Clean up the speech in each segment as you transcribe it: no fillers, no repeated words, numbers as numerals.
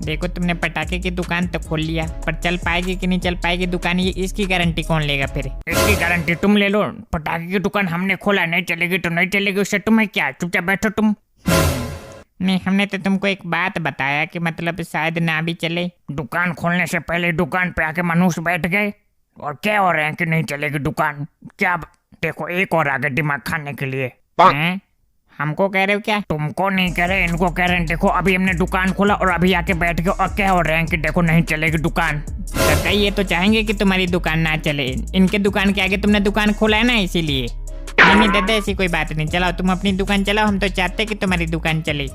देखो तुमने पटाखे की दुकान तो खोल लिया, पर चल पाएगी कि नहीं चल पाएगी दुकान, ये इसकी गारंटी कौन लेगा फिर? इसकी गारंटी तुम ले लो। पटाखे की दुकान हमने खोला, नहीं चलेगी तो नहीं चलेगी, उससे तुम्हें क्या, चुपचाप बैठो तुम। नहीं, हमने तो तुमको एक बात बताया कि मतलब शायद ना भी चले। दुकान खोलने से पहले दुकान पे आके मनुष्य बैठ गए और क्या हो रहे हैं कि नहीं चलेगी दुकान। क्या देखो, एक और आगे दिमाग खाने के लिए। हैं? हमको कह रहे हो क्या? तुमको नहीं कह रहे, इनको कह रहे हैं। देखो अभी हमने दुकान खोला और अभी आके बैठ गए और क्या हो रहे हैं कि देखो नहीं चलेगी दुकान। तो ये तो चाहेंगे कि तुम्हारी दुकान ना चले, इनके दुकान के आगे तुमने दुकान खोला है ना, इसीलिए। नहीं दादा, ऐसी कोई बात नहीं, चलाओ तुम अपनी दुकान चलाओ, हम तो चाहते कि तुम्हारी दुकान चले।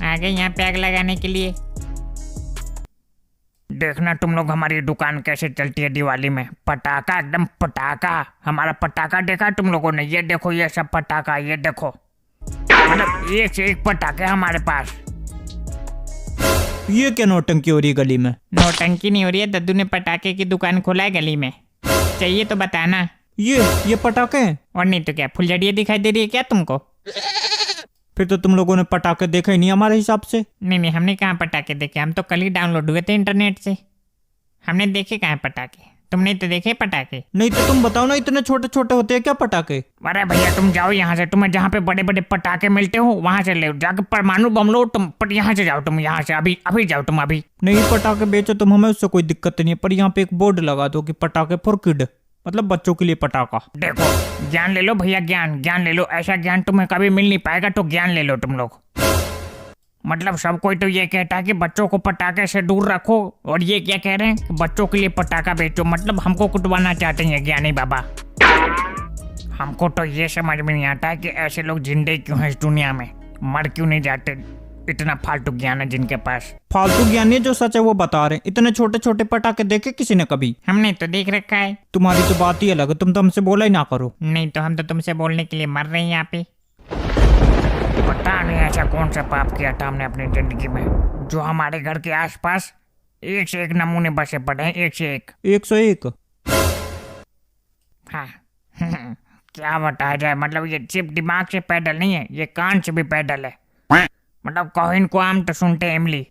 आगे यहाँ पे आग लगाने के लिए। देखना तुम लोग हमारी दुकान कैसे चलती है दिवाली में। पटाखा, एकदम पटाखा। हमारा पटाखा देखा तुम लोगों ने? ये देखो, ये सब पटाखा, ये देखो, मतलब एक से एक पटाखे हमारे पास। ये क्या नौटंकी हो रही है गली में? नौटंकी नहीं हो रही है, दद्दू ने पटाखे की दुकान खोला है गली में, चाहिए तो बताना। ये पटाखे हैं? और नहीं तो क्या, फुलझड़ियाँ दिखाई दे रही है क्या तुमको? फिर तो तुम लोगों ने पटाखे देखे ही नहीं हमारे हिसाब से। नहीं, हमने कहाँ पटाखे देखे, हम तो कल ही डाउनलोड हुए थे इंटरनेट से, हमने देखे कहाँ पटाखे। तुमने तो देखे पटाखे? नहीं तो तुम बताओ ना, इतने छोटे छोटे होते हैं क्या पटाखे? अरे भैया तुम जाओ यहाँ से, तुम्हें जहाँ पे बड़े बड़े पटाखे मिलते हो वहाँ से ले जाकर परमाणु बम लो तुम। पर यहाँ से जाओ तुम, यहाँ से अभी जाओ तुम अभी। नहीं, पटाखे बेचो तुम, हमें उससे कोई दिक्कत नहीं है, पर यहाँ पे एक बोर्ड लगा दो कि पटाखे फॉर किड, मतलब बच्चों के लिए पटाखा। देखो ज्ञान ले लो भैया, ज्ञान ले लो। ऐसा ज्ञान तुम्हें कभी मिल नहीं पाएगा, तो ज्ञान ले लो तुम लोग। मतलब सब कोई तो ये कहता है कि बच्चों को पटाखे से दूर रखो, और ये क्या कह रहे हैं कि बच्चों के लिए पटाखा बेचो। मतलब हमको कुटवाना चाहते हैं ज्ञानी बाबा। हमको तो ये समझ में नहीं आता है कि ऐसे लोग जिंदे क्यों हैं इस दुनिया में, मर क्यों नहीं जाते। इतना फालतू ज्ञान है जिनके पास। फालतू ज्ञान नहीं, जो सच है वो बता रहे हैं। इतने छोटे छोटे पटाखे देखे किसी ने कभी? हमने तो देख रखा है। तुम्हारी तो बात ही अलग है, तुम तो हमसे बोला ही ना करो। नहीं तो हम तो तुमसे बोलने के लिए मर रहे हैं यहाँ पे। पता नहीं ऐसा कौन सा पाप किया था हमने अपनी जिंदगी में, जो हमारे घर के आसपास एक से एक नमूने बसे पड़े हैं, एक से एक। 101। हाँ क्या बताया जाए, मतलब ये सिर्फ दिमाग से पैदल नहीं है, ये कान से भी पैदल है। मतलब कहो इनको आम तो सुनते हैं इमली।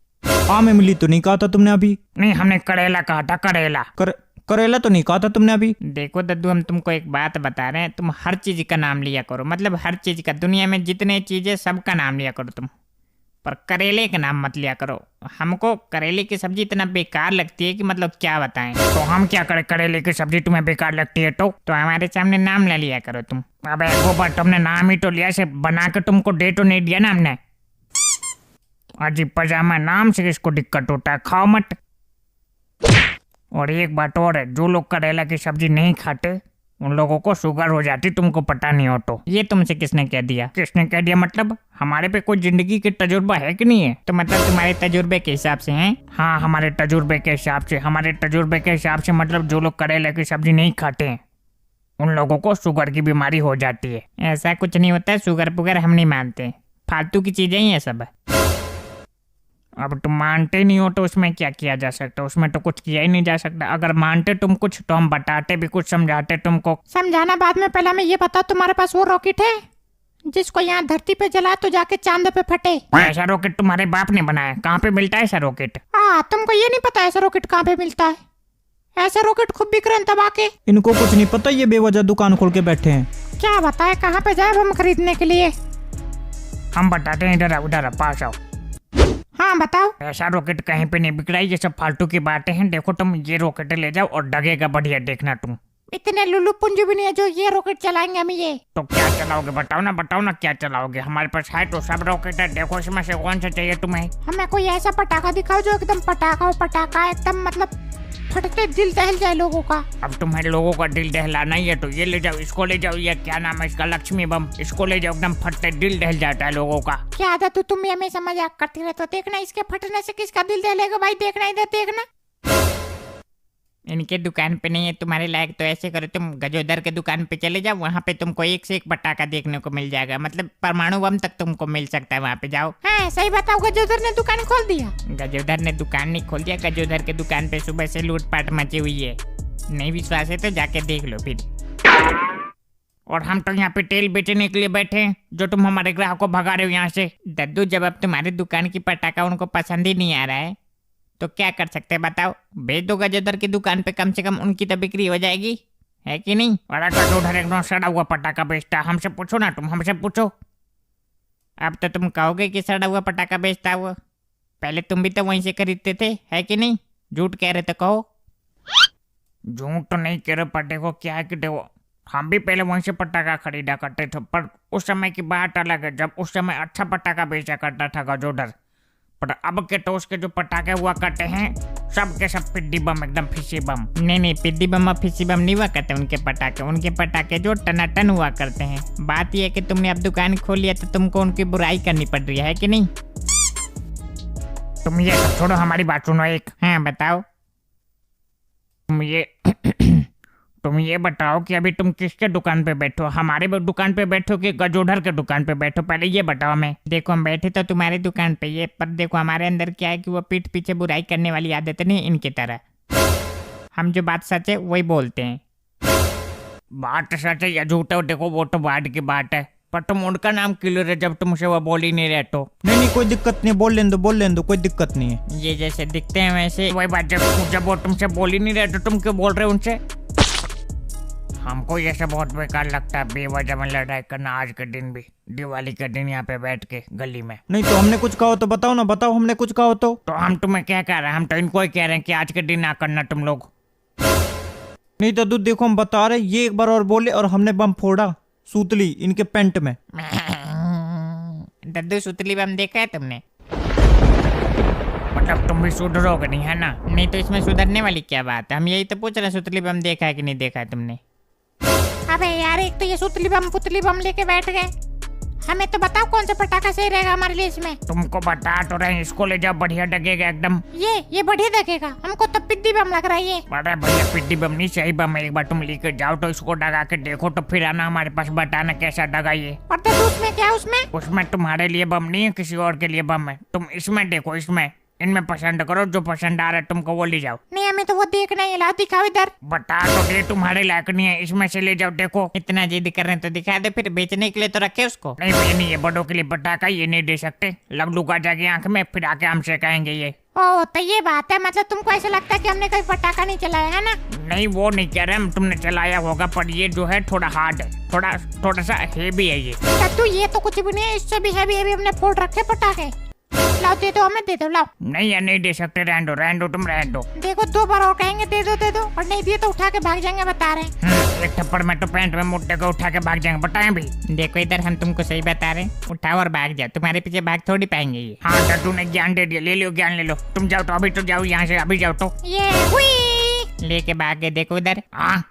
आम इमली तो नहीं कहा था तुमने अभी? नहीं, हमने करेला कहा था, करेला। करेला तो नहीं कहा था तुमने अभी। देखो दद्दू, हम तुमको एक बात बता रहे हैं, तुम हर चीज का नाम लिया करो, मतलब हर चीज का, दुनिया में जितने चीजें सबका नाम लिया करो तुम, पर करेले का नाम मत लिया करो। हमको करेले की सब्जी इतना बेकार लगती है कि मतलब क्या बताएं। तो हम क्या करें, करेले की सब्जी तुम्हें बेकार लगती है तो हमारे सामने नाम ले लिया करो तुम। अबे गोबर, तुमने नाम ही तो लिया, से बना के तुमको दे तो नहीं दिया ना हमने। अजीब पजामा, नाम से किसको दिक्कत होता है, खाओ मत। और एक बात और है, जो लोग करेला की सब्जी नहीं खाते उन लोगों को शुगर हो जाती, तुमको पता नहीं हो तो। ये तुमसे किसने कह दिया? किसने कह दिया मतलब? हमारे पे कोई जिंदगी के तजुर्बा है कि नहीं है? तो मतलब तुम्हारे तजुर्बे के हिसाब से हैं? हाँ, हमारे तजुर्बे के हिसाब से, मतलब जो लोग करेला की सब्जी नहीं खाते हैं उन लोगों को शुगर की बीमारी हो जाती है। ऐसा कुछ नहीं होता है, शुगर पुगर हम नहीं मानते, फालतू की चीजें ही है सब। अब तुम मानते नहीं हो तो उसमें क्या किया जा सकता, उसमें तो कुछ किया ही नहीं जा सकता। अगर मानते तुम कुछ तो हम बताते भी कुछ, समझाते तुमको। समझाना बाद में, पहले हमें ये बता, तुम्हारे पास वो रॉकेट है जिसको यहाँ धरती पे जला तो जाके चांद पे फटे? ऐसा रॉकेट तुम्हारे बाप ने बनाया? कहाँ पे मिलता है ऐसा रॉकेट? तुमको ये नहीं पता ऐसा रॉकेट कहाँ पे मिलता है? ऐसा रॉकेट खूब बिक रहे हैं दबा के। इनको कुछ नहीं पता, ये बेवजह दुकान खोल के बैठे हैं। क्या बताए, कहाँ पे जाए हम खरीदने के लिए? हम बताते हैं, इधर उधर पास आओ। हाँ बताओ। ऐसा रॉकेट कहीं पे नहीं बिक रहा है, ये सब फालतू की बातें हैं। देखो तुम ये रॉकेट ले जाओ और डगेगा बढ़िया, देखना तुम। इतने लुल्लू पुंजू भी नहीं है जो ये रॉकेट चलाएंगे हम। ये तो क्या चलाओगे, बताओ ना क्या चलाओगे? हमारे पास है तो सब रॉकेट है, देखो इसमें से कौन सा चाहिए तुम्हें? हमें कोई ऐसा पटाखा दिखाओ जो एकदम पटाखा एकदम मतलब फटते दिल दहल जाए लोगों का। अब तुम्हें लोगों का दिल दहलाना ही है तो ये ले जाओ, इसको ले जाओ। ये क्या नाम है इसका, लक्ष्मी बम। इसको ले जाओ, एकदम फटते दिल दहल जाता है लोगों का। क्या आदत है, तुम भी हमेशा मजाक करती रहते हो। देखना इसके फटने से किसका दिल दहलेगा भाई, देखना इधर देखना। इनके दुकान पे नहीं है तुम्हारे लायक, तो ऐसे करो तुम गजोदर के दुकान पे चले जाओ, वहाँ पे तुमको एक से एक पटाखा देखने को मिल जाएगा, मतलब परमाणु बम तक तुमको मिल सकता है, वहाँ पे जाओ। हाँ सही बताओ, गजोदर ने दुकान खोल दिया? गजोदर ने दुकान नहीं खोल दिया, गजोदर के दुकान पे सुबह से लूटपाट मची हुई है। नहीं विश्वास है तो जाके देख लो फिर। और हम तो यहाँ पे तेल बेचने के लिए बैठे हैं, जो तुम हमारे ग्राहक को भगा रहे हो यहाँ से। दद्दू, जब अब तुम्हारी दुकान की पटाखा उनको पसंद ही नहीं आ रहा है तो क्या कर सकते हैं बताओ? भेज दो गजोदर की दुकान पे, कम से कम उनकी तो बिक्री हो जाएगी, है कि नहीं? अरे गजोधर एकदम सड़ा हुआ पटाखा बेचता है, हमसे पूछो ना, तुम हमसे पूछो। अब तो तुम कहोगे कि सड़ा हुआ पटाखा बेचता हुआ, पहले तुम भी तो वहीं से खरीदते थे, है कि नहीं? झूठ कह रहे तो कहो। झूठ तो नहीं कह रहे, पर देखो क्या है कि देखो हम भी पहले वहीं से पटाखा खरीदा करते थे, पर उस समय की बात अलग है, जब उस समय अच्छा पटाखा बेचा करता था गजोधर। पर अब के तो उसके जो पटाखे हुआ करते हैं सब के सब पिड्डी बम, एकदम फिशी बम। नहीं, पिद्दी बम और फिसी बम नहीं हुआ करते उनके पटाखे जो टनाटन हुआ करते हैं। बात यह है कि तुमने अब दुकान खोल लिया तो तुमको उनकी बुराई करनी पड़ रही है कि नहीं? तुम ये सब छोड़ो, हमारी बात सुनो एक। हाँ बताओ। तुम ये बताओ कि अभी तुम किसके दुकान पे बैठो, हमारे दुकान पे बैठो कि गजोधर के दुकान पे बैठो, पहले ये बताओ हमें। देखो, हम बैठे तो तुम्हारी दुकान पे ये, पर देखो हमारे अंदर क्या है कि वो पीठ पीछे बुराई करने वाली आदत नहीं इनकी तरह। हम जो बात सच है वही बोलते हैं। बात सच है या झूठ है देखो वो तो बाद की बात है, पर तुम उनका नाम क्यों ले रहे जब तुमसे वो बोल ही नहीं रहे तो? नहीं, कोई दिक्कत नहीं, बोल लेने दो, कोई दिक्कत नहीं है। ये जैसे दिखते हैं वैसे। वही बात, जब वो तुमसे बोल ही नहीं रहे तो तुम क्यों बोल रहे हो उनसे? हमको ये सब बहुत बेकार लगता है, बेवजह में लड़ाई करना, आज के दिन भी, दिवाली के दिन यहाँ पे बैठ के गली में। नहीं तो हमने कुछ कहा हो तो बताओ ना, बताओ हमने कुछ कहा हो तो। हम तुम्हें क्या कह रहे हैं, हम तो इनको ही कह रहे हैं कि आज के दिन ना करना तुम लोग। नहीं तो दूध, देखो हम बता रहे, ये एक बार और बोले और हमने बम फोड़ा सूतली इनके पेंट में। दद्दू, सुतली बम देखा है तुमने? मतलब तुम भी सुधरोगे नहीं, है ना? नहीं तो इसमें सुधरने वाली क्या बात है? हम यही तो पूछ रहे हैं, सुतली बम देखा है कि नहीं देखा है तुमने? अबे यार, एक तो ये सुतली बम पुतली बम लेके बैठ गए। हमें तो बताओ कौन सा पटाखा सही रहेगा हमारे लिए इसमें। तुमको बता तो रहे, इसको ले जाओ, बढ़िया लगेगा एकदम। ये बढ़िया लगेगा, हमको तो पिद्दी बम लग रहा है ये। अरे भैया, पिड्डी बम नहीं, सही बम है, एक बार तुम लेके जाओ तो इसको डगा के देखो, तो फिर आना हमारे पास बताना कैसा डगा ये। और तो उसमें क्या, उसमें तुम्हारे लिए बम नहीं है, किसी और के लिए बम है, तुम इसमें देखो, इसमें इनमें पसंद करो, जो पसंद आ रहा है तुमको वो ले जाओ। नहीं, हमें तो वो देखना है, ला दिखाओ इधर। बता तो दे, तुम्हारे लायक नहीं है, इसमें से ले जाओ, देखो। इतना जिद कर रहे हैं तो दिखा दे, फिर बेचने के लिए तो रखे उसको। नहीं भैया, नहीं, ये बड़ों के लिए पटाखा ये नहीं दे सकते, लग का जाके आंख में, फिर आके हमसे कहेंगे ये। ओ तो ये बात है, मतलब तुमको ऐसा लगता है कि हमने कोई पटाखा नहीं चलाया है ना? नहीं, वो नहीं कह रहे हम, तुमने चलाया होगा, पर ये जो है थोड़ा हार्ड है, थोड़ा सा हेवी है ये। तू ये तो कुछ भी नहीं है, इससे भी हैवी हमने फोड़ रखे पटाखे। लाओ, दे दो, हमें दे दो, लाओ। नहीं यार, नहीं दे सकते, रहने दो, तुम रहने दो। देखो 2 बार और कहेंगे दे दो, और नहीं दिए तो उठा के भाग जाएंगे, बता रहे हैं। एक थप्पड़ में तो पैंट में मुट्ठे को उठा के भाग जाएंगे, बताएं भी। देखो इधर, हम तुमको सही बता रहे हैं, उठाओ और भाग जाओ, तुम्हारे पीछे भाग थोड़ी पाएंगे ये। हाँ तो तूने ज्ञान दे दिया, ले लो ज्ञान, ले लो, तुम जाओ तो, अभी तो जाओ यहाँ से, अभी जाओ तो। ये हुई। लेके भाग गए, देखो इधर। हाँ